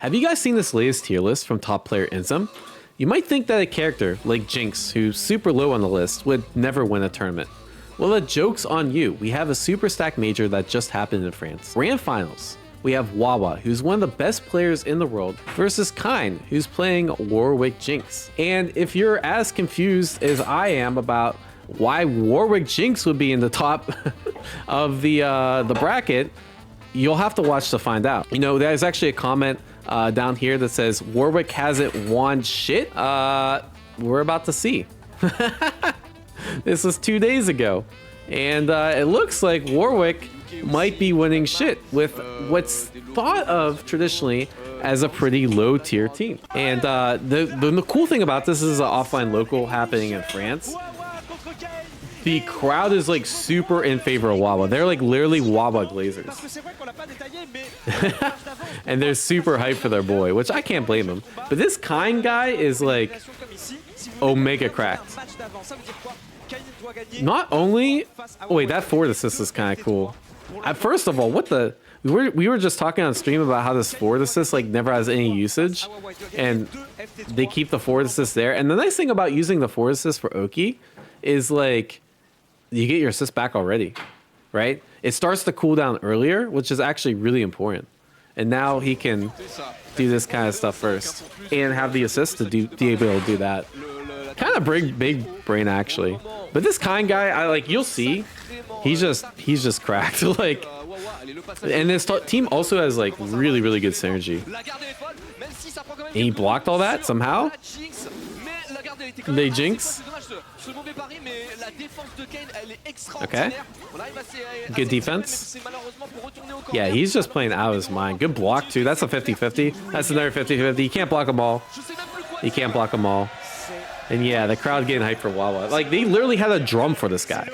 Have you guys seen this latest tier list from top player Inzum? You might think that a character like Jinx, who's super low on the list, would never win a tournament. Well, the joke's on you. We have a super stack major that just happened in France. Grand finals. We have Wawa, who's one of the best players in the world, versus Kine, who's playing Warwick Jinx. And if you're as confused as I am about why Warwick Jinx would be in the top of the bracket, you'll have to watch to find out. You know, there's actually a comment down here that says Warwick hasn't won shit. We're about to see. This was 2 days ago, and it looks like Warwick might be winning shit with what's thought of traditionally as a pretty low tier team. And the cool thing about this is an offline local happening in France. The crowd is like super in favor of Wawa. They're like literally Wawa Glazers. And they're super hyped for their boy, which I can't blame him. But this Kine guy is like Omega cracked. Not only... Oh wait, that forward assist is kind of cool. First of all, what the... We were just talking on stream about how this forward assist like never has any usage. And they keep the forward assist there. And the nice thing about using the forward assist for Oki is like... You get your assist back already, right? It starts to cool down earlier, which is actually really important. And now he can do this kind of stuff first and have the assist to be able to do that. Kind of big brain actually. But this Kine guy, I like, you'll see, he's just cracked. Like, and this team also has like really good synergy. And he blocked all that somehow. They Jinx. Okay. Good defense. Yeah, he's just playing out of his mind. Good block too. That's a 50-50. That's another 50-50. You can't block them all. You can't block them all. And yeah, the crowd getting hyped for Wawa. Like, they literally had a drum for this guy.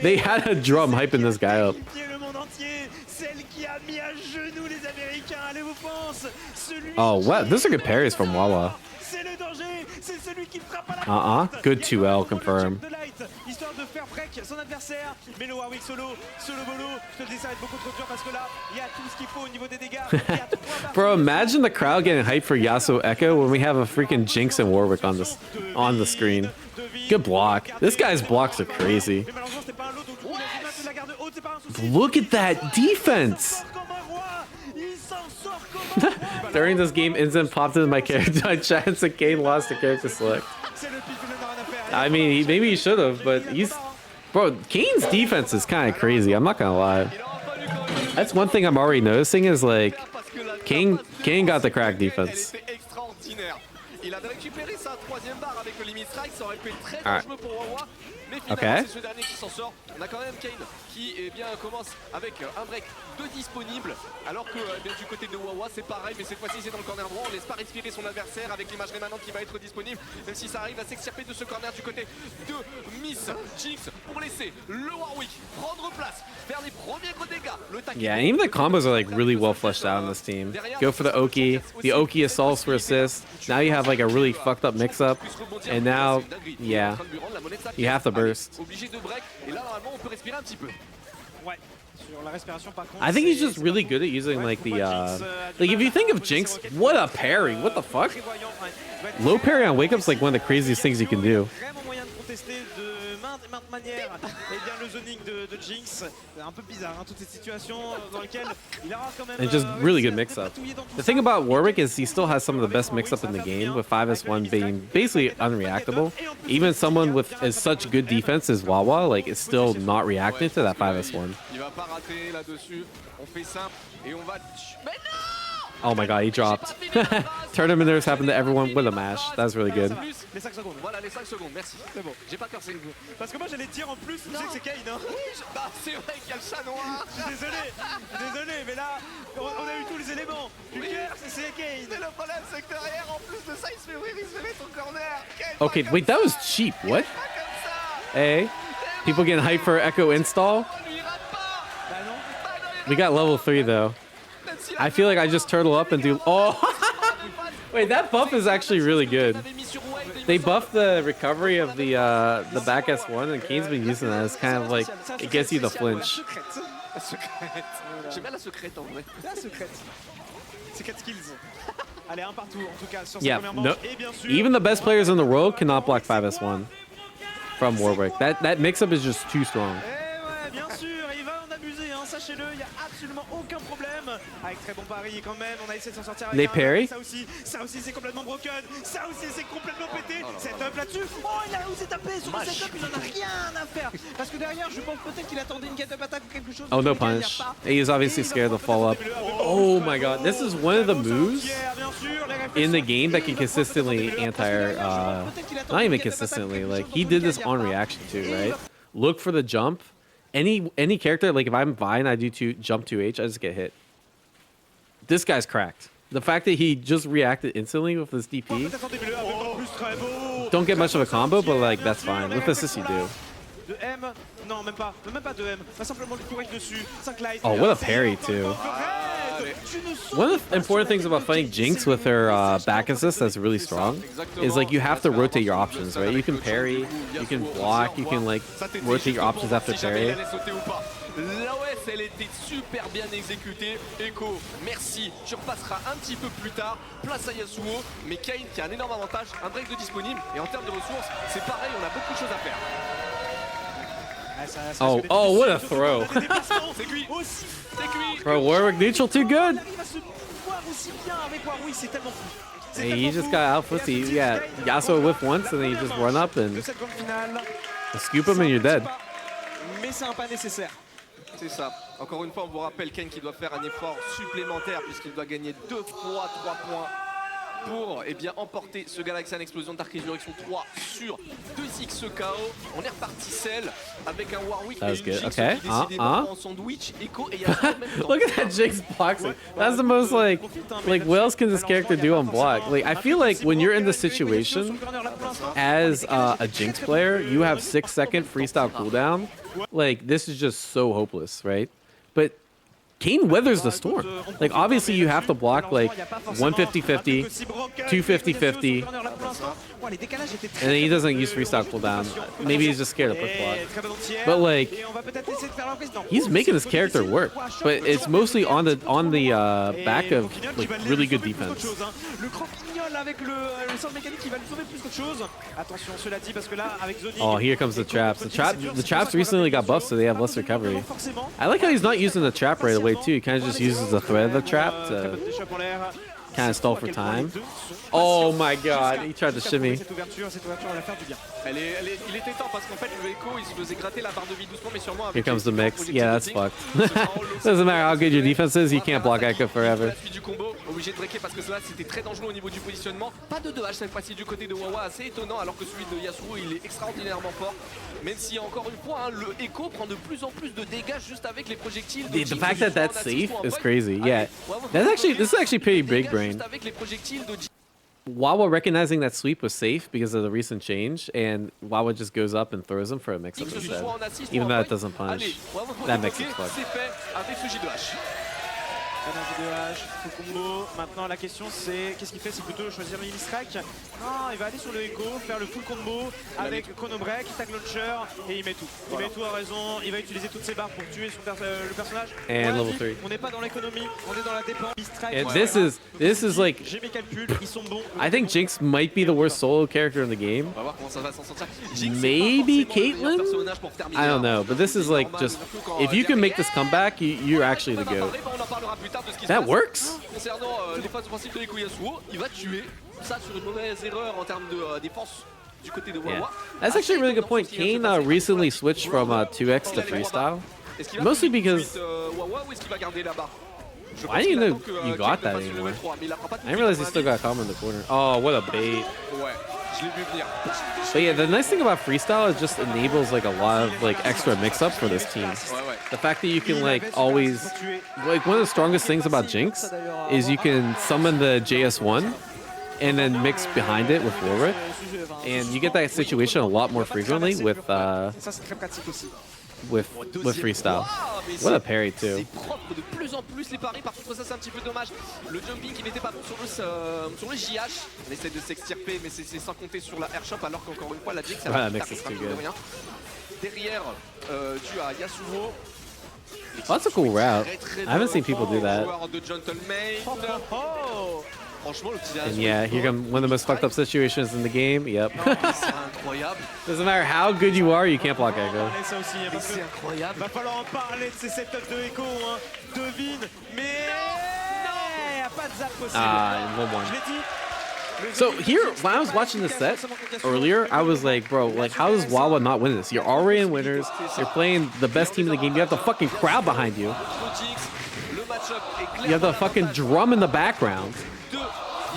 They had a drum hyping this guy up. Oh, what? Those are good parries from Wawa. Good 2L confirm. Bro, imagine the crowd getting hyped for Yasuo Echo when we have a freaking Jinx and Warwick on the screen. Good block. This guy's blocks are crazy. Look at that defense. During this game, Inzum popped into my character chance and Kane lost the character select. I mean, maybe he should have, but bro, Kane's defense is kind of crazy. I'm not gonna lie. That's one thing I'm already noticing is like, Kane got the crack defense. Alright. Okay. On a quand même Kane qui commence avec un break de disponible, alors que du côté de Wawa c'est pareil, mais cette fois-ci c'est dans le corner droit. On laisse pas respirer son adversaire avec l'imagerie maintenant qui va être disponible, même si ça arrive à s'extirper de ce corner du côté de Miss Jinx pour laisser le Warwick prendre place, faire les premiers gros dégâts. Yeah, and even the combos are like really well fleshed out on this team. Go for the Oki assaults for assist. Now you have like a really fucked up mix-up, and now, yeah, you have to burst. I think he's just really good at using like the like if you think of Jinx, what a parry, what the fuck? Low parry on wake up's like one of the craziest things you can do. And just really good mix-up. The thing about Warwick is he still has some of the best mix-up in the game, with 5s1 being basically unreactable. Even someone with as such good defense as Wawa, like, is still not reacting to that 5s1. Oh my god, he dropped. Tournaments happen to everyone with a mash. That's really good. Okay, wait, that was cheap. What? Hey, people getting hyped for Echo install? We got level 3 though. I feel like I just turtle up and do... Oh! Wait, that buff is actually really good. They buffed the recovery of the back S1, and Kane's been using that. It's kind of like, it gets you the flinch. c'est 4 skills. Allez, un partout en tout cas sur Yeah, cette première no, manche. Et bien sûr, even the best players in the world cannot block 5S1 from Warwick. That mix-up is just too strong. ouais, bien sûr, il va en abuser, hein, sachez-le, il n'y a absolument aucun problème. Avec très bon pari quand même, on a essayé de s'en sortir avec They un parry? Ça aussi c'est complètement broken, ça aussi c'est complètement pété. Setup là-dessus, oh il a osé taper sur le setup, il en a rien à faire. Parce que derrière, je pense peut-être qu'il attendait une get-up attack ou quelque chose. Oh, no punish. He is obviously scared to fall up. Oh my god, this is one of the moves in the game that can consistently not even consistently, like he did this on reaction too, right? Look for the jump. Any character, like if I'm Vine, I do jump 2H, I just get hit. This guy's cracked. The fact that he just reacted instantly with this DP. Don't get much of a combo, but like that's fine. With assist you do. De M, non même pas de M, pas simplement le courage dessus, 5 light. Oh, what a parry too. One of the important things about fighting Jinx with her back assist that's really strong is like you have to rotate your options, right? You can parry, you can block, you can like rotate your options after parry. L'OS, elle était super bien exécutée. Echo, merci. Tu repasseras un petit peu plus tard. Place à Yasuo. Mais Kayn qui a un énorme avantage. Un break de disponible. Et en termes de ressources, c'est pareil, on a beaucoup de choses à faire. Oh, what a throw. C'est cuit. C'est cuit. Bro, Warwick neutral too good. Il arrive à se voir aussi bien avec Warwick, c'est tellement fou. Hey, he just got out pussy. Yeah, Yasuo whiff once and then you just run up and scoop him and you're dead. Mais c'est un pas nécessaire. C'est ça. Encore une fois, on vous rappelle Kayn qui doit faire un effort supplémentaire puisqu'il doit gagner 2 fois 3 points pour emporter ce Galaxian Explosion Dark Resurrection 3 sur 2x KO. On est reparti celle avec un Warwick et une Jinx okay. qui décidément en sandwich. Echo et Yasuo en même temps. Look at that Jinx boxing. That's the most like what else can this character do on block? Like I feel like when you're in the situation as a Jinx player, you have 6-second freestyle cooldown. Like this is just so hopeless, right? But Kayn weathers the storm. Like obviously you have to block like 150-50, 250-50, and then he doesn't use freestyle cooldown. Maybe he's just scared of push block. But like he's making his character work, but it's mostly on the back of like really good defense. Oh, here comes the traps. The traps recently got buffed, so they have less recovery. I like how he's not using the trap right away too. He kind of just uses the thread of the trap to kind of stall for time. Oh my god, he tried to shimmy. Il était temps parce qu'en fait le Echo il se faisait gratter la barre de vie doucement mais sûrement avec. Here comes the mix. Yeah, that's fucked. Doesn't matter how good your defense is, you can't block Echo forever. La suite du combo, obligé de breaker parce que là c'était très dangereux au niveau du positionnement. Pas de 2H cette fois-ci du côté de Wawa, assez étonnant alors que celui de Yasuo il est extraordinairement fort. Même si encore une fois le Echo prend de plus en plus de dégâts juste avec les projectiles. The fact that that's safe is crazy. Yeah, this is actually pretty big brain. Wawa recognizing that sweep was safe because of the recent change, and Wawa just goes up and throws him for a mix-up instead. Even though it doesn't punish. That mix-up's fucked. Full combo. Maintenant la question c'est qu'est-ce qu'il fait? C'est plutôt choisir le strike. Non, il va aller sur le Echo, faire le full combo avec Chrono Break, tag launcher et il met tout. Il met tout à raison, il va utiliser toutes ses barres pour tuer le personnage. And level 3. On n'est pas dans l'économie, on est dans la dépense. And this is like j'ai mes calculs, ils sont bons. I think Jinx might be the worst solo character in the game. On va voir comment ça va s'en sortir. Maybe Caitlyn? I don't know, but this is like just if you can make this comeback, you're actually the GOAT. That works. Concernant les phases offensives de Echo Yasuo, il va tuer ça sur une mauvaise erreur en termes de défense du côté de Wawa. Yeah. That's actually a really good point. Kayn recently switched from 2x to freestyle. Mostly because Wawa ou est-ce qu'il va garder la barre? I didn't know you got that anymore. I didn't realize he still got a combo in the corner. Oh, what a bait. Ouais, je l'ai vu venir. But yeah, the nice thing about freestyle is just enables like a lot of like extra mix-ups for this team. The fact that you can like always like one of the strongest things about Jinx is you can summon the JS1 and then mix behind it with Warwick, and you get that situation a lot more frequently with freestyle. What a parry too. C'est propre de plus en plus les paris, par contre ça c'est un petit peu dommage. Le jumping qui n'était pas bon sur le JH. On essaie de s'extirper mais c'est sans compter sur la airshot alors qu'encore une fois la Jinx That makes it too good. Derrière dû à Yasuo. Oh, that's a cool route. I haven't seen people do that. Joueur de Gentleman. Franchement, le And yeah, here comes one of the most fucked up situations in the game. Yep. c'est incroyable. Doesn't matter how good you are, you can't block Echo. Ça aussi, hein, parce que C'est incroyable. va falloir en parler de ces setups de Echo, hein. Devine, mais il n'y a pas de zap possible. Ah, in 1-1. Je l'ai dit. So here, when I was watching the set earlier, I was like, bro, like, how does Wawa not win this? You're already in winners. You're playing the best team in the game. You have the fucking crowd behind you. Le match-up est You have the fucking drum in the background. de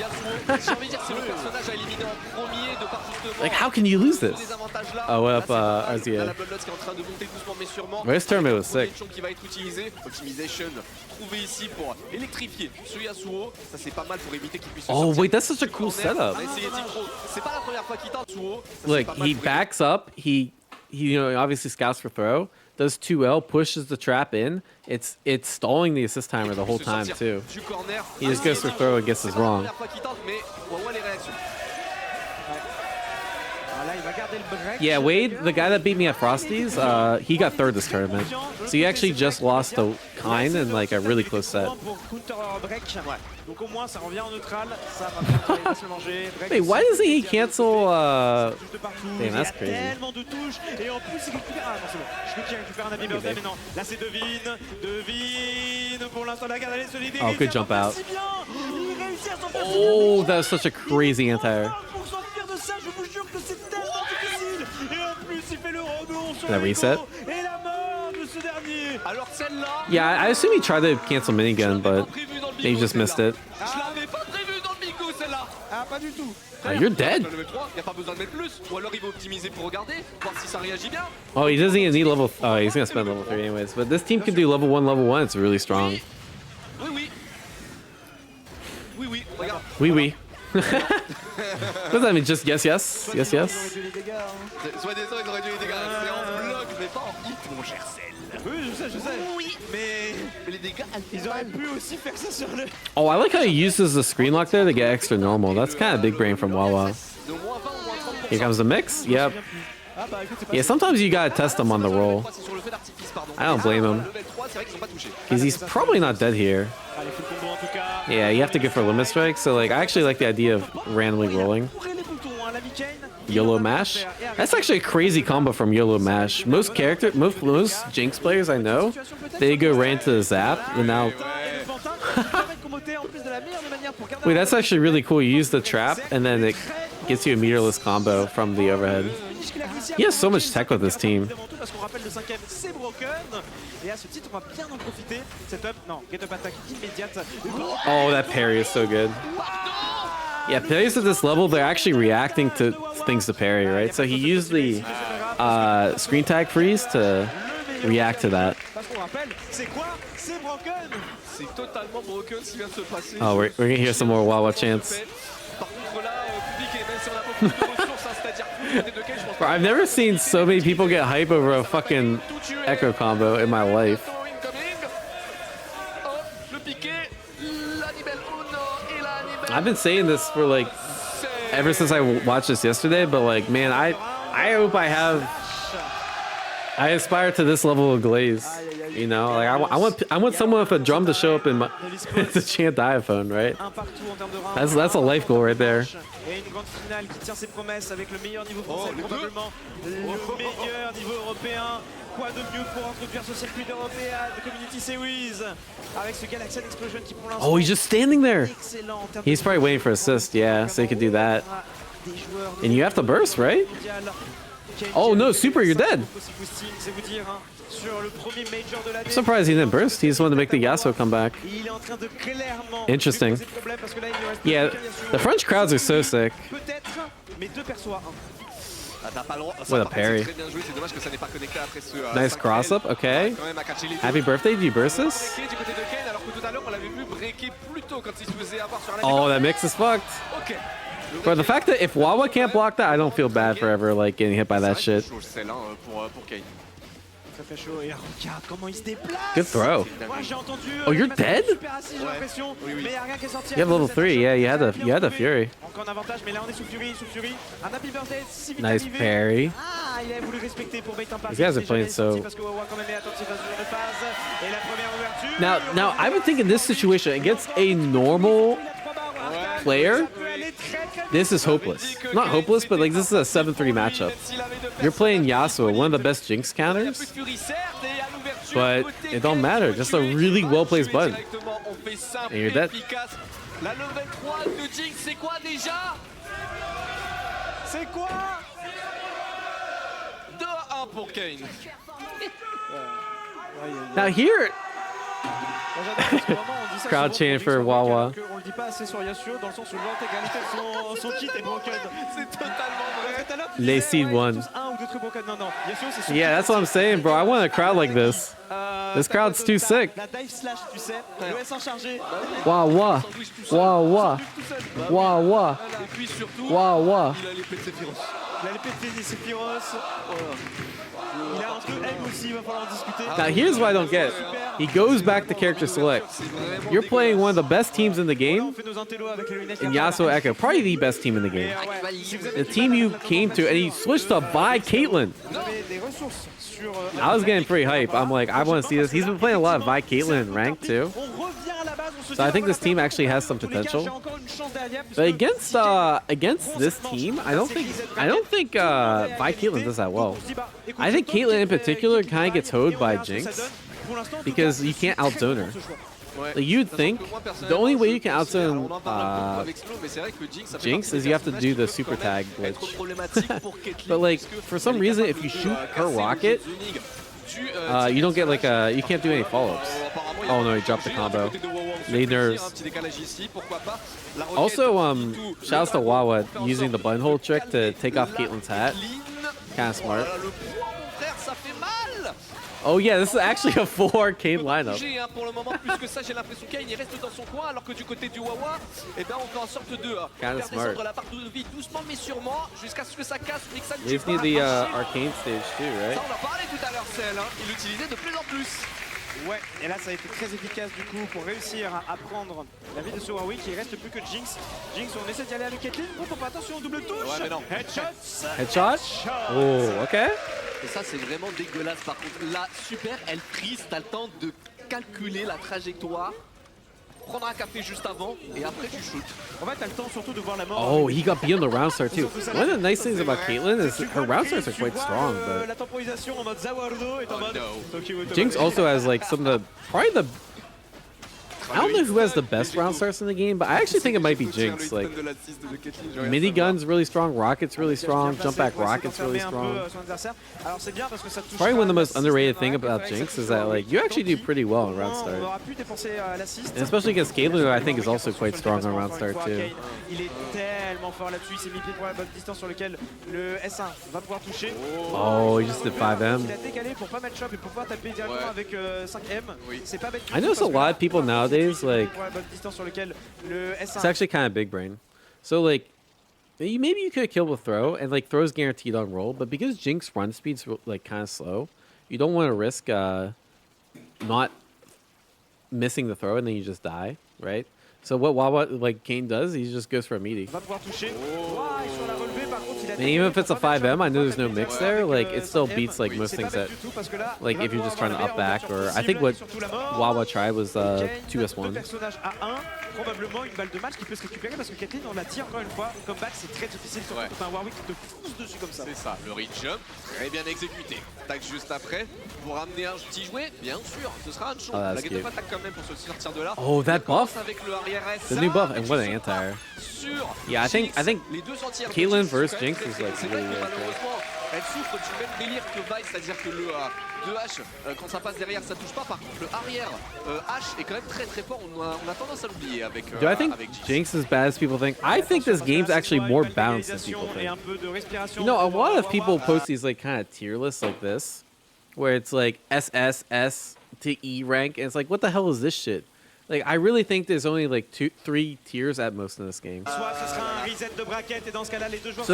Yasuo. J'ai envie de dire, c'est le personnage à éliminer en premier de par justement Like, how can you lose tous this? les avantages-là. Oh, what Là, up, c'est pas mal. RZA? Là, la Bloodlust qui est en train de monter doucement mais sûrement. Ouais, ce tournament was sick. Option qui va être utilisé. Optimisation trouvé ici pour électrifier ce Yasuo. Ça c'est pas mal pour éviter qu'il puisse se Oh, sortir wait, that's such a du cool corner. setup. On a essayé Tinkro. C'est pas la première fois qu'il tente Yasuo. Ça, c'est Look, pas mal he pour backs up. He you know, obviously scouts for throw. Does 2L, pushes the trap in. It's stalling the assist timer the whole time too. Du corner. He just goes for throw and gets his wrong. C'est pas la première fois qu'il tente, mais on voit les réactions. Là, il va garder le break. Yeah, Wade, the guy that beat me at Frosty's, he got third this tournament. So he actually just lost to Kine in like a really close set. Pour counter break. Donc au moins ça revient en neutral. Ça va bien se le manger. Break Wait, why doesn't he cancel touche de partout. Damn, that's Il y a crazy. tellement de touches et en plus il récupère. Ah non c'est bon. Je crois qu'il récupère un Happy Birthday mais non. Là c'est Devine. Pour l'instant la garde elle est solide. Oh, good jump out. Si bien. Il réussit à s'en faire si Oh, bien. that was such a crazy anti-air. Pour sortir de ça, je vous jure que c'est tellement difficile. Et en plus il fait le rebond sur That le reset? go. Et la mort de ce dernier. Alors celle-là. Yeah, I assume he tried to cancel minigun, but he just missed it. Je l'avais pas prévu dans le bingo celle-là. Ah pas du tout. Oh, you're dead. Le level 3, y a pas besoin de mettre plus. Ou alors il va optimiser pour regarder, voir si ça réagit bien. Oh, he doesn't even need level. Oh, he's gonna spend level 3 anyways. But this team can do level 1, level 1. It's really strong. Oui, oui. Oui, oui, regarde. Oui, oui. What does that mean? Just yes, yes, yes, yes. Soit des ils auraient dû les dégâts. C'est en bloc, mais pas en hit, mon cher Cell. Oui, je sais. Oui, Mais les dégâts, ils auraient pu aussi faire ça sur le. Oh, I like how he uses the screen lock there to get extra normal. That's kind of big brain from Wawa. de moins 20 ou moins 30%. Here comes the mix. Yep. Ah bah écoute, c'est pas Yeah, sometimes you gotta test him on the roll. C'est sur le feu d'artifice, pardon. I don't blame him. Level 3, c'est vrai qu'ils sont pas touchés. Because he's probably not dead here. Allez, full combo en tout cas. Yeah, you have to go for limit strike. So, like, I actually like the idea of randomly rolling. Bourrez les boutons, hein, la Mikane. YOLO Mash. That's actually a crazy combo from YOLO Mash. Most Jinx players I know, they go right into the zap, and now. Wait, that's actually really cool. You use the trap, and then it gets you a meterless combo from the overhead. He has so much tech with this team. Parce qu'on rappelle le cinquième, c'est Broken. Et à ce titre, on va bien en profiter. Setup, non, get up attack immédiate. Oh, that parry is so good. Yeah, parries at this level, they're actually reacting to things to parry, right? So he used the screen tag freeze to react to that. Parce qu'on rappelle, c'est quoi? C'est Broken. C'est totalement broken ce qui vient de se passer. Oh, we're gonna hear some more Wawa chants. Par contre là, public, et même si on a beaucoup de ressources, hein, c'est-à-dire plus côté de Cage, je pense Bro, I've never seen so many people get hype over a fucking Echo combo in my life. Hop, le piqué, la Nibel Uno et la Nibel. I've been saying this for like ever since I watched this yesterday, but like, man, I hope I aspire to this level of glaze. You know, like I want someone with a drum to show up in my to chant Diaphone, right? Un partout en termes de round. That's a life goal right there. Et une grande finale qui tient ses promesses avec le meilleur niveau français, probablement le meilleur niveau européen. Quoi de mieux pour introduire ce circuit d'Européen de Community Series avec ce Galaxian Explosion qui pour l'instant Oh, he's just standing there. excellent en termes He's probably waiting for assist, yeah, so he could do that. des joueurs And you have to burst, right? mondial. Oh no, Super, you're dead. C'est vous dire hein, sur le premier major de l'année. I'm surprised he didn't burst. He just wanted to make the Yasuo come back. Il est en train de clairement Interesting. lui poser problème parce que là, il lui reste Yeah, plus qu'un Yasuo. the French crowds are so sick. Peut-être, mais deux persos à un. Ah, t'as pas le droit. Ça, What a par contre, parry. c'est très bien joué, c'est dommage que ça n'ait pas connecté après ce. Nice 5L. cross up, okay. Quand même à catcher les deux. Happy birthday, did you burst this? Breaké du côté de Kane, alors que tout à l'heure on l'avait vu breaker plus tôt quand il se faisait avoir sur la Oh, that mix is fucked. Ok. Bro, the fact that if Wawa can't block that, I don't feel bad for ever like getting hit by that shit. Celle pour Kane. Ça fait chaud et regarde comment il se déplace. Good throw. Moi j'ai entendu. Oh, you're il m'a fait dead? super assis, j'ai l'impression. Mais il n'y a rien qui est sorti. You have level 3, yeah, you had the Fury. Encore un avantage, mais là on est sous Fury, Un Happy Birthday, si vite Nice arrivé. parry. Ah, il a voulu respecter pour bait un pass. These guys are playing so. Parce que Wawa quand même est attentif à ce phase. Et la première ouverture. Now, I would think in this situation against a normal player, this is hopeless. Not hopeless, but like this is a 7-3 matchup. You're playing Yasuo, one of the best Jinx counters, but it don't matter. Just a really well-placed button, and you're dead. La level 3 de Jinx, c'est quoi déjà? C'est quoi? 2-1 pour Kane. Now here, crowd chanting for Wawa. On le dit pas assez sur Yasuo dans le sens où l'intégralité de son kit est broken. C'est totalement vrai. They seed one. Un ou deux trucs broken. Non, non. Yasuo, c'est son Yeah, that's what I'm saying, bro. I want a crowd like this. This crowd's too sick. La dive slash, tu sais, le S1 chargé. Wawa, Wawa, Wawa, Et puis surtout, Wawa. il a l'épée de Sephiroth. Il a l'épée de Sephiroth. Il a un peu egg aussi, il va falloir en discuter. Now here's what I don't get. He goes back to character select. You're playing one of the best teams in the game, in Yasuo Echo, probably the best team in the game. The team you came to, and he switched to Vi Caitlyn. I was getting pretty hype. I'm like, I want to see this. He's been playing a lot of Vi Caitlyn in ranked too. So I think this team actually has some potential. But against this team, I don't think Vi Caitlyn does that well. I think Caitlyn in particular kind of gets hoed by Jinx because you can't outzone her. Like you'd think the only way you can outzone Jinx is you have to do the super tag glitch. But like for some reason, if you shoot her rocket, you don't get like you can't do any follow-ups. Oh no, he dropped the combo. They nerves. Also, shouts to Wawa using the buttonhole trick to take off Caitlyn's hat. Kind of smart. Oh yeah, this is actually a full arcade lineup. Pour le moment, plus que ça, j'ai l'impression qu'il reste dans son coin, alors que du côté du Wawa, eh ben on fait en sorte de faire descendre la part de vie doucement mais sûrement jusqu'à ce que ça casse, mais que ça ne tue pas. They need the arcade stage too, right? Ça, on en parlait tout à l'heure, Cell, hein. Il l'utilisait de plus en plus. Ouais, et là ça a été très efficace du coup pour réussir à prendre la vie de ce Huawei qui reste plus que Jinx. Jinx, on essaie d'y aller avec Caitlyn. Oh, faut pas attention, double touche. Ouais, mais non. Headshot. Headshot? Oh, ok. Et ça, c'est vraiment dégueulasse. Par contre, là, super, elle freeze. T'as le temps de calculer la trajectoire, prendre un café juste avant, et après tu shootes. En fait, t'as le temps surtout de voir la mort. Oh, he got beyond the round start too. One of the nice things about Caitlyn is her round starts are quite strong, but la temporisation en mode Zawarudo est en mode Jinx also has like some of the I don't know who has the best round starts in the game, but I actually think it might be Jinx. Like, minigun's really strong, rocket's really strong, jump back rocket's really strong. Probably one of the most underrated thing about Jinx is that like you actually do pretty well on round start. And especially against Caitlyn, who I think is also quite strong on round start too. Il est tellement fort là-dessus, il s'est mis pied pour la bonne distance sur lequel le S1 va pouvoir toucher. Oh, he just did 5M. Il a décalé pour pas mettre shop et pour pouvoir taper directement avec 5M. C'est pas bête. I notice a lot of people nowadays like it's actually kind of big brain. So like maybe you could kill with throw and like throw's guaranteed on roll, but because Jinx run speed's like kind of slow, you don't want to risk not missing the throw and then you just die, right? So what Wawa like Kane does, he just goes for a meaty. And even if it's a 5M, I know there's no mix there, like it still beats like most things that, like if you're just trying to up back, or I think what Wawa tried was 2S1. Probablement une balle de match qui peut se récupérer parce que Caitlyn on la tire encore une fois. Comme back c'est très difficile sur un Warwick qui te fonce dessus comme ça. C'est ça, le reach jump très bien exécuté. Tac juste après pour amener un petit jouet, bien sûr, ce sera un show. La guette pas tac quand même pour se sortir de là. Oh that buff! Avec le arrière S. The new buff and what an anti-air. Yeah, I think Caitlyn versus Jinx is like really malheureusement, elle souffre du même délire que Vi, c'est-à-dire que le 2H, quand ça passe derrière, ça touche pas. Par contre, le arrière H est quand même très très fort. On a tendance à l'oublier avec Do I think Jinx is as bad as people think? I think this game's actually more balanced than people think. You know, a lot of people post these like kind of tier lists like this, where it's like SS, S to E rank, and it's like, what the hell is this shit? Like, I really think there's only like 3 tiers at most in this game. So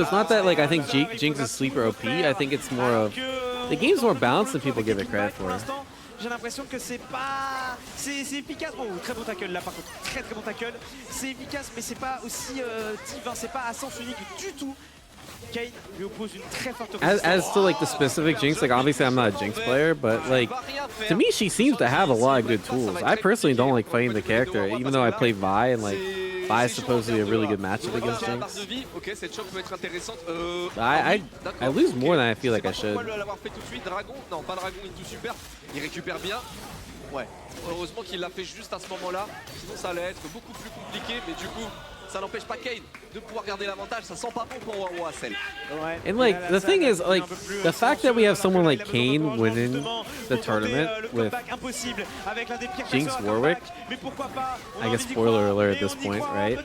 it's not that like I think Jinx is sleeper OP. I think it's more of the game's more balanced than people give it credit for. J'ai l'impression que c'est pas... C'est efficace. Bon, très bon tackle là par contre. Très bon tackle. C'est efficace mais c'est pas aussi div, hein, c'est pas à sens unique du tout. Kane lui oppose une très forte As to like the specific Jinx, like obviously I'm not a Jinx player, but like to me she seems to have a lot of good tools. I personally don't like fighting the character, even though I play Vi and like Vi is supposedly a really good matchup against Jinx. I lose more than I feel like I should. Non, pas Dragon, il tout super. Il récupère bien. Ouais, heureusement qu'il l'a fait juste à ce moment-là. Sinon, ça allait être beaucoup plus compliqué. Mais du coup, ça n'empêche pas Kane de pouvoir garder l'avantage. Ça sent pas bon pour Wawa, celle. And like the thing is, like the fact that we have someone like Kane winning the tournament with Jinx Warwick, I guess spoiler alert at this point, right?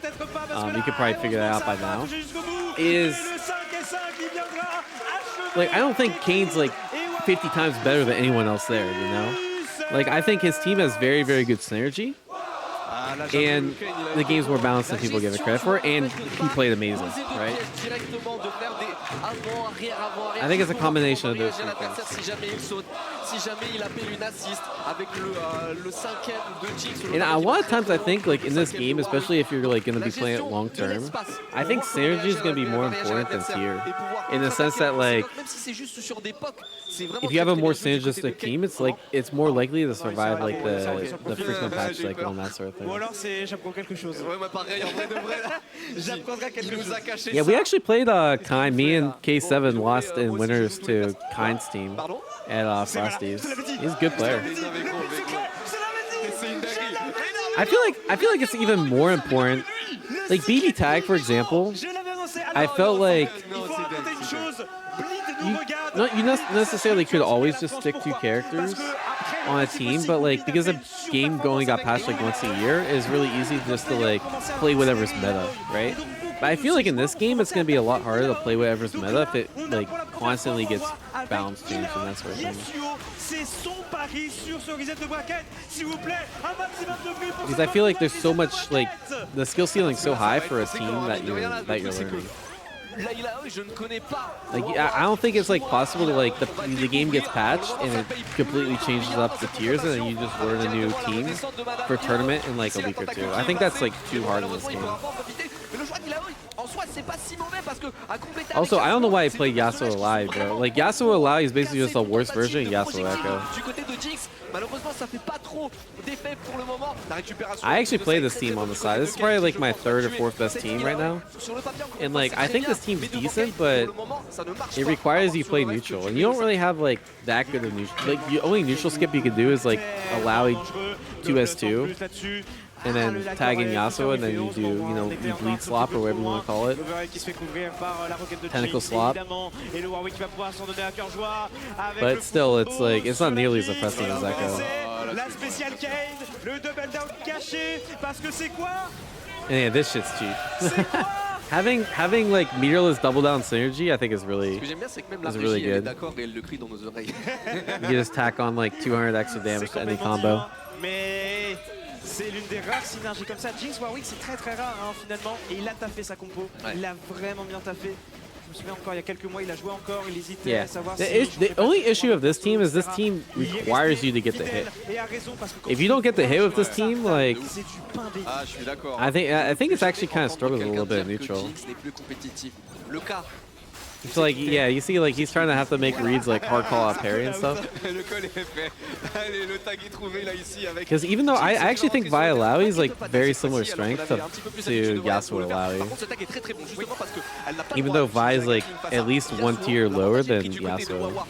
You could probably figure that out by now. Is like I don't think Kane's like 50 times better than anyone else there, you know? Like I think his team has very, very good synergy. And the game's more balanced than people give it credit for, and he played amazing, right? I think it's a combination of those two things. And a lot of times I think like in this game, especially if you're like going to be playing it long term, I think synergy is going to be more important than tier. In the sense that like if you have a more synergistic team, it's more likely to survive like the frequent patch cycle and that sort of thing. Yeah, we actually played Kine. Me and K7 lost in winners to Kine's team at Frosty's. He's a good player. I feel like it's even more important. Like BB Tag, for example, I felt like you not necessarily could always just stick two characters on a team, but like because the game only got patched like once a year, it's really easy just to like play whatever's meta, right? But I feel like in this game, it's going to be a lot harder to play whatever's meta if it like constantly gets balance changed and that sort of thing. Because I feel like there's so much like the skill ceiling's so high for a team that you're learning. Like I don't think it's like possible to like the game gets patched and it completely changes up the tiers and then you just learn a new team for tournament in like a week or two. I think that's like too hard in this game. Also, I don't know why I played Yasuo Alive, bro. Like Yasuo Alive is basically just a worse version of Yasuo Echo. I actually play this team on the side. This is probably like my third or fourth best team right now. And like I think this team's decent, but it requires you play neutral. And you don't really have like that good of neutral. Like the only neutral skip you can do is like allow 2s2 and then tag in Yasuo, and then you do, you know, you bleed slop or whatever you want to call it. Tentacle slop. But still, it's like, it's not nearly as effective as Echo. And yeah, this shit's cheap. Having like meterless double down synergy, I think is really good. You can just tack on like 200 extra damage to any combo. C'est l'une des rares synergies comme ça. Jinx Warwick, c'est très très rare hein, finalement. Et il a taffé sa compo. Il a vraiment bien taffé. Je me souviens encore, il y a quelques mois, il a joué encore. Il hésitait à savoir the only issue of this team is this team requires you to get the hit. If you don't get the hit with this team, like I think it's actually kind of struggles a little bit in neutral. So like, yeah, you see, like he's trying to have to make reads like hard call out parry and stuff. Because even though I actually think Vi Alawi is like very similar strength to Yasuo Alawi. Even though Vi is like at least one tier lower than Yasuo.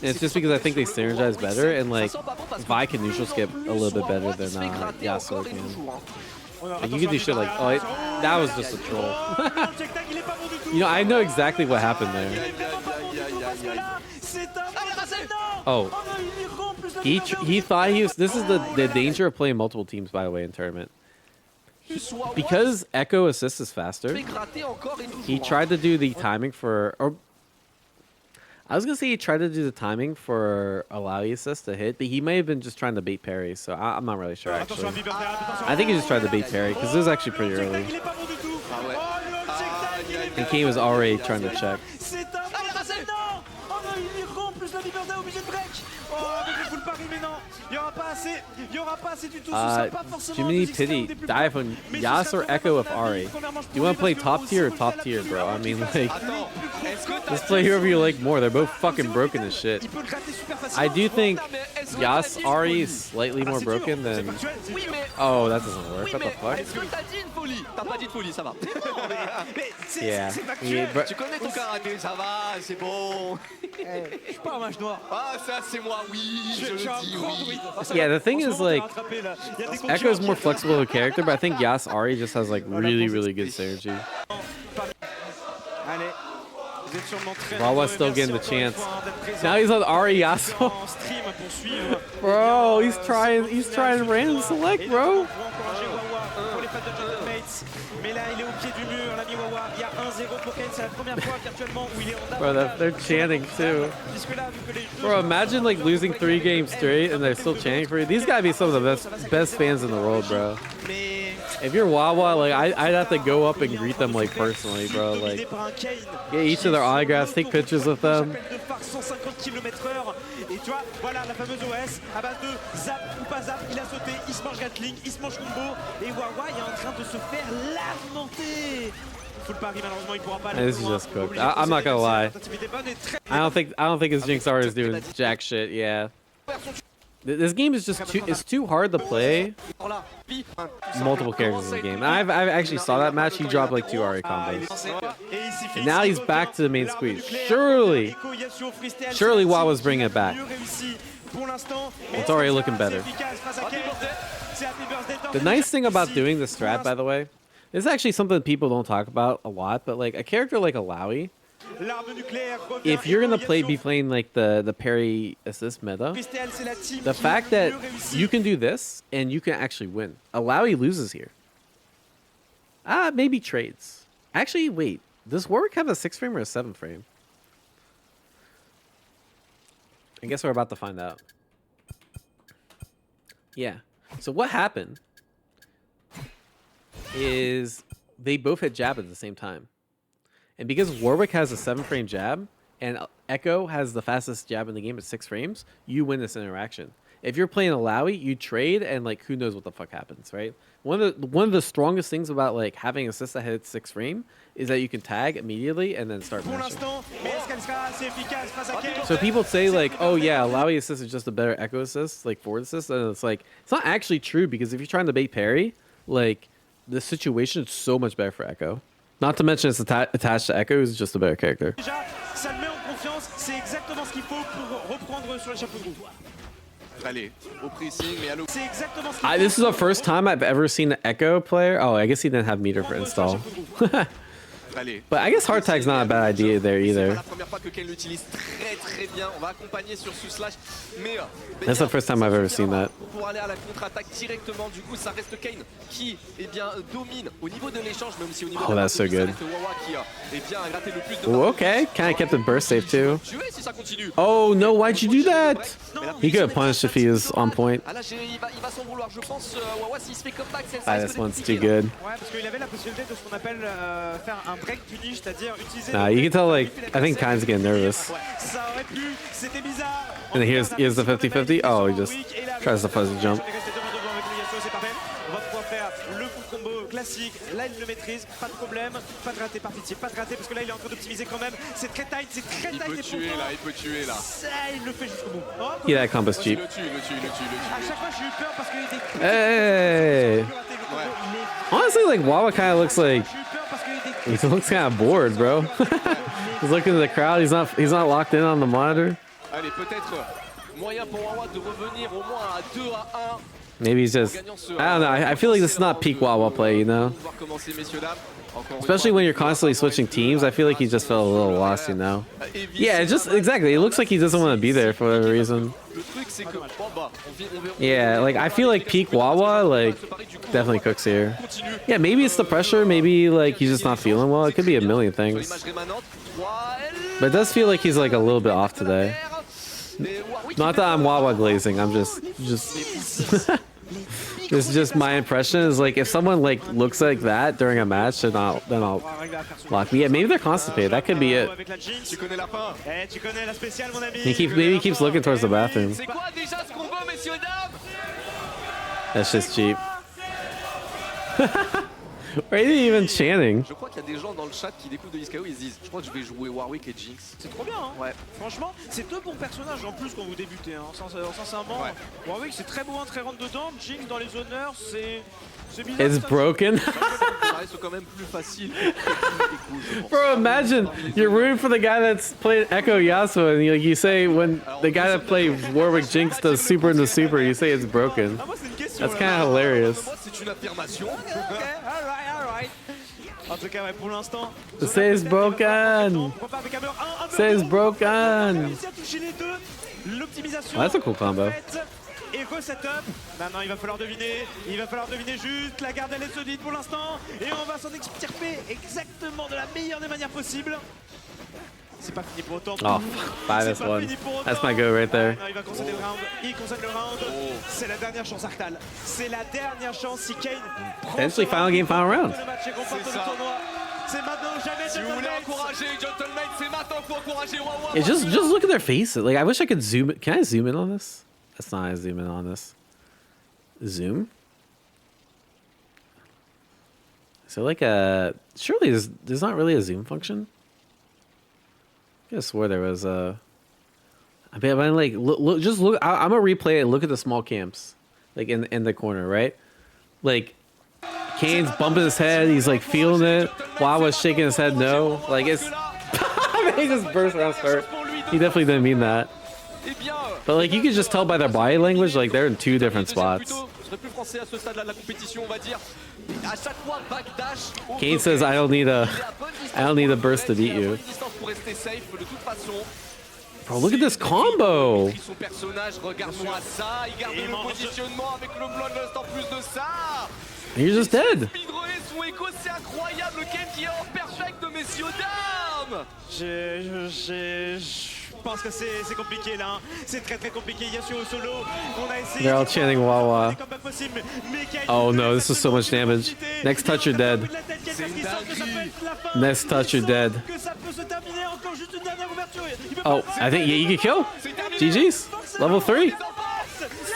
And it's just because I think they synergize better and like Vi can neutral skip a little bit better than Yasuo can. Like you can do shit like, oh, that was just a troll. You know, I know exactly what happened there. Oh, he thought he was. This is the danger of playing multiple teams, by the way, in tournament. Because Echo assist is faster, he tried to do the timing for, or I was gonna say he tried to do the timing for Alawi assist to hit, but he may have been just trying to bait parry, so I'm not really sure actually. I think he just tried to bait parry, because this was actually pretty early. And Kane was already trying to check. full pari, mais non, il n'y aura pas assez, il n'y aura pas assez du tout. Ce sera pas forcément Jiminy deux extrêmes Pity, des plus Diaphone, mais ce Yas sera or vraiment Echo of la Ari. vie. Première manche Do you want to pour lui, play parce top que tier or aussi, top tier, bro? I mean, like, Attends, est-ce que t'as let's play whoever you like more. They're both fucking broken as shit. Il peut le gratter super I facilement. do think mais est-ce que Yas t'as dit Ari une is slightly more C'est dur, broken c'est than. factuel, c'est Oui, dur. mais. Oh, that doesn't work. Oui, What the mais fuck? est-ce que t'as dit une folie? T'as pas dit de folie, ça va. Mais c'est Yeah. c'est Yeah, factuel. but- Tu connais ton karaté, ça va, c'est bon. Je suis pas un mage noir. Ah, ça c'est moi, oui, je le suis un dis, grand oui. druide. Yeah, the thing En ce is, moment, t'es like, rattrapé, là. Il y a des concurrents Echo's qui more attendent. flexible of a character, but I think Yas Ari just has like really good synergy. Allez, vous êtes sûrement très Wawa's nombreux. still Merci getting the encore une chance. fois, d'être présents Now he's on Ari Yasuo. en stream pour suivre. Bro, he's ce trying grand he's final trying ce to random tournoi. select, Et bro. notamment pour encourager Wawa, pour les fans de Gentleman's. Mais là, il est au pied du mur, l'ami Wawa. Il y a 1-0 pour Kane. C'est la première fois virtuellement où il est en Bro, avantage. they're chanting too. Puisque là, vu que les deux Bro, joueurs imagine like losing 3 games straight and they're still chanting for you. These gotta be some of the best fans in the world, bro. Mais If you're Wawa, like I'd have to go up and greet them like personally, bro. dominé Like par un Kane. get each of their autographs, take pictures with them. Chapelle de phare, 150 km/h. Et tu vois, voilà la fameuse OS à base de zap ou pas zap. Il a sauté, il se mange Gatling, il se mange combo. Et Wawa est en train de se faire lamenter. Full pari, malheureusement, il pourra pas aller This plus is loin. just cooked. Obligé de I'm not procéder, gonna c'est lie. une tentative bonne et très- I don't think his Jinx R is doing jack shit. Yeah. This game is just too hard to play. Multiple characters in the game. And I've actually saw that match. He dropped like 2 Ari combos. And now he's back to the main squeeze. Surely Wawa's bringing it back. It's already looking better. The nice thing about doing this strat, by the way, this is actually something people don't talk about a lot, but like a character like Alawi, if you're gonna be playing like the parry assist meta, the fact that you can do this and you can actually win. Alawi loses here. Maybe trades. Actually, wait. Does Warwick have a 6 frame or a 7 frame? I guess we're about to find out. Yeah. So what happened is they both hit jab at the same time. And because Warwick has a 7 frame jab and Echo has the fastest jab in the game at 6 frames, you win this interaction. If you're playing Alawi, you trade and like who knows what the fuck happens, right? One of the strongest things about like having assist that hits 6 frame is that you can tag immediately and then start mashing. So people say like, oh yeah, Alawi assist is just a better Echo assist, like forward assist, and it's like it's not actually true because if you're trying to bait parry, like the situation is so much better for Echo. Not to mention it's attached to Echo, who's just a better character. Déjà, ça le met en confiance, c'est exactement ce qu'il faut pour reprendre sur les chapeaux de roue. Allez, au pressing, mais allô. C'est exactement ce qu'il faut. This is the first time I've ever seen an Echo player. Oh, I guess he didn't have meter for install. Allez. But I guess hard tag's not a bad idea there C'est pas either. la première fois que Ken l'utilise très bien. On va accompagner sur ce slash. Mais That's the first time I've ever seen that. pour aller à la contre-attaque directement, du coup, ça reste Kane qui domine au niveau de l'échange, même si au niveau Oh, de la that's so partie, ça good. reste Wawa qui a gratté le plus de Ooh, marques. okay, kind of kept it burst safe too. Tuer si ça continue. Oh no, why'd you do that? He could have punished if he was on point. Ah là, il va s'en vouloir, je pense. Wawa, s'il se fait comeback, celle-ci Ah, risque this d'être one's too compliqué, là. good. Ouais, parce qu'il avait la possibilité de ce qu'on appelle faire un break punish, c'est-à-dire utiliser. Nah, you can tell like I think Kane's getting nervous. Ouais, ça aurait pu, c'était bizarre. And here's the 50-50. Oh, he just tries to fuzzy jump. C'est parfait. On va pouvoir faire le full combo classique. Là, il le maîtrise, pas de problème. Pas de raté par pitié, pas de raté parce que là, il est en train d'optimiser quand même. C'est très tight, c'est très Il tight. peut et tuer pourtant, là, il peut tuer là. Ça, il le fait jusqu'au bout. Oh, Yeah, that compass Il cheap. le tue. à chaque fois, j'ai eu peur parce qu'il était Hey. Honestly, like Wawa kind of looks like J'ai eu peur parce qu'il était he looks kind of bored, bro. He's looking at the crowd. He's not locked in on the monitor. Allez, peut-être moyen pour Wawa de revenir au moins à 2-1. Maybe he's just, I don't know. I feel like this is not peak Wawa play, you know? Especially when you're constantly switching teams, I feel like he just felt a little lost, you know? Yeah, just exactly. It looks like he doesn't want to be there for whatever reason. Yeah, like I feel like peak Wawa like definitely cooks here. Yeah, maybe it's the pressure. Maybe like he's just not feeling well. It could be a million things. But it does feel like he's like a little bit off today. Not that I'm Wawa glazing. I'm just This is just my impression. Is like if someone like looks like that during a match, then I'll lock me. Yeah, maybe they're constipated. That could be it. Tu connais la fin. Maybe he keeps looking towards the bathroom. C'est quoi déjà ce qu'on veut, messieurs dames? That's just cheap. Why are they even chanting? Je crois qu'il y a des gens dans le chat qui découvrent de Iskao, ils se disent, je crois que je vais jouer Warwick et Jinx. C'est trop bien, hein. Ouais. Franchement, c'est deux bons personnages en plus quand vous débutez, hein. Sincèrement. Ouais. Warwick c'est très beau, hein, très rentre dedans. Jinx dans les honneurs, c'est bizarre. It's broken. Ça reste quand même plus facile. Bro, imagine you're rooting for the guy that's playing Echo Yasuo, and you say when the guy that plays Warwick Jinx does super into super, you say it's broken. Ah, moi, c'est une question, That's là. kind of hilarious. C'est une affirmation. Ok, alright. En tout cas, ouais, pour l'instant. Say it's broken. Say it's broken. Réussi à toucher les deux. L'optimisation. Oh, that's a cool combo. Et re-setup. Maintenant, il va falloir deviner. Il va falloir deviner juste. La garde, elle est solide pour l'instant. Et on va s'en extirper exactement de la meilleure des manières possibles. C'est pas fini pour autant. Oh, C'est pas -1. fini pour autant. That's my go right there. Non, il va concéder le round. Il concède le round. C'est la dernière chance, Arctal. C'est la dernière chance si Kane prend Potentially ce final round. game, final round. Le match est comporte C'est le ça. tournoi. C'est maintenant ou jamais. Si vous voulez Gentlemen. encourager Gentleman, c'est maintenant qu'il faut encourager Wawa. Yeah, just look at their faces. Like I wish I could zoom. Can I zoom in on this? That's not how I zoom in on this. Zoom. So like surely there's not really a zoom function. I could have swore there was a. I mean, like look, just look. I'm gonna replay it. Look at the small camps, like in the corner, right? Like Kane's bumping his head. He's like feeling it. Wawa's shaking his head no. Like it's. He just burst around start. He definitely didn't mean that. Eh bien, But like you could just tell by their body language, like they're in two different spots. Je serais plus français à ce stade-là de la compétition, on va dire. À chaque fois, backdash. Kane says, "I don't need a burst to beat you." Pour rester safe, de toute façon. Bro, look at this combo. Son personnage, regarde-moi ça. Il garde le positionnement avec le bloodlust en plus de ça. And you're just dead. Speedrunner son écho, c'est incroyable. Le game qui est en perfect, messieurs dames. Je pense que c'est compliqué là, hein. C'est très compliqué. Yasuo au solo, on a essayé. They're all chanting Wawa. Comme pas possible, mais Kane- Oh no, this is so much damage. Next touch, you're dead. Next touch, you're dead. Que ça peut se terminer, encore juste une dernière ouverture. Il peut Oh, pas- I think yeah, you could kill. GG's. Level 3. C'est fini.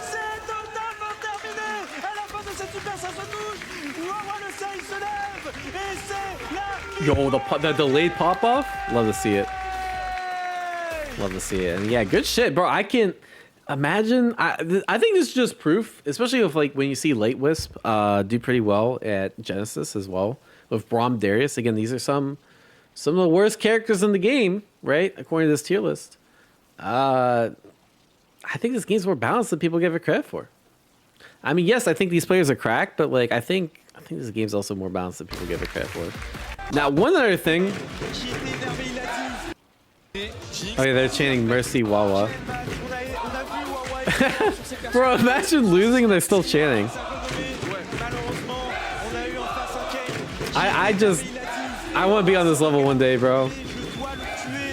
C'est totalement terminé. À la fin de cette super, ça se touche. Wawa le sait, il se lève. Et c'est la Yo, the delayed pop off. Love to see it. Love to see it. And yeah, good shit, bro. I can imagine. I think this is just proof, especially if like when you see Late Wisp do pretty well at Genesis as well with Braum Darius. Again, these are some of the worst characters in the game, right? According to this tier list. I think this game's more balanced than people give it credit for. I mean, yes, I think these players are cracked, but like I think this game's also more balanced than people give it credit for. Now, one other thing. qui est énervé, il a dit. Oh yeah, they're chanting Mercy Wawa. On a vu Wawa sur ses Bro, imagine losing and they're still chanting. Malheureusement, on a eu en face un Kane. I want to be on this level one day, bro. Je dois le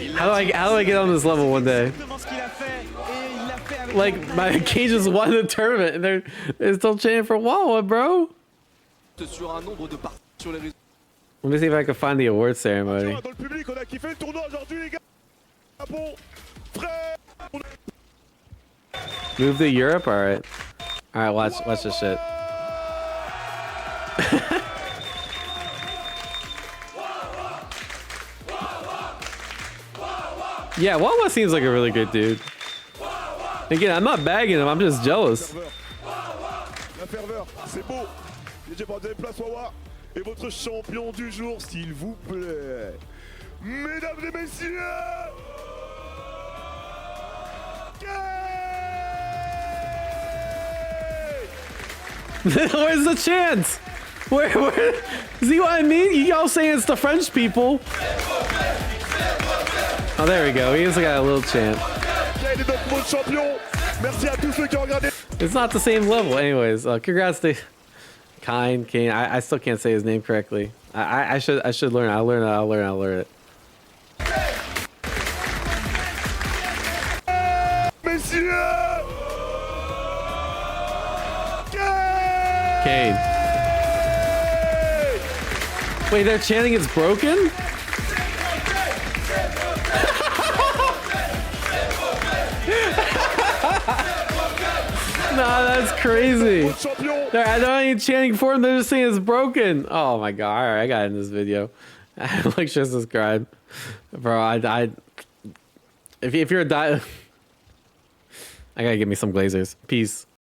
tuer. How do I get on this level one day? Exactement ce qu'il a fait. Et il l'a fait avec Like my Cage just won the tournament and they're still chanting for Wawa, bro. Sur un nombre de parties sur les réseaux. Let me see if I can find the award ceremony. Dans le public, on a kiffé le tournoi aujourd'hui, les gars. Bon, frère. Move to Europe, all right. All right, watch this shit. Yeah, Wawa seems like a really good dude. Again, I'm not bagging him, I'm just jealous. La ferveur, c'est beau. DJ par des places Wawa et votre champion du jour, s'il vous plaît. Mesdames et messieurs. Where's the chant? Where? See what I mean? You all saying it's the French people. Oh, there we go. He's got a little chant. Kane est notre mode champion. Merci à tous ceux qui ont regardé. It's not the same level. Anyways, congrats to Kane. I still can't say his name correctly. I should learn. I'll learn it. Messieurs. arcade. Wait, they're chanting it's broken? Nah, that's crazy. They're not even chanting for him, they're just saying it's broken. Oh my god, alright, I got it in this video. Like, just subscribe. Bro, if you're a I gotta give me some glazers. Peace.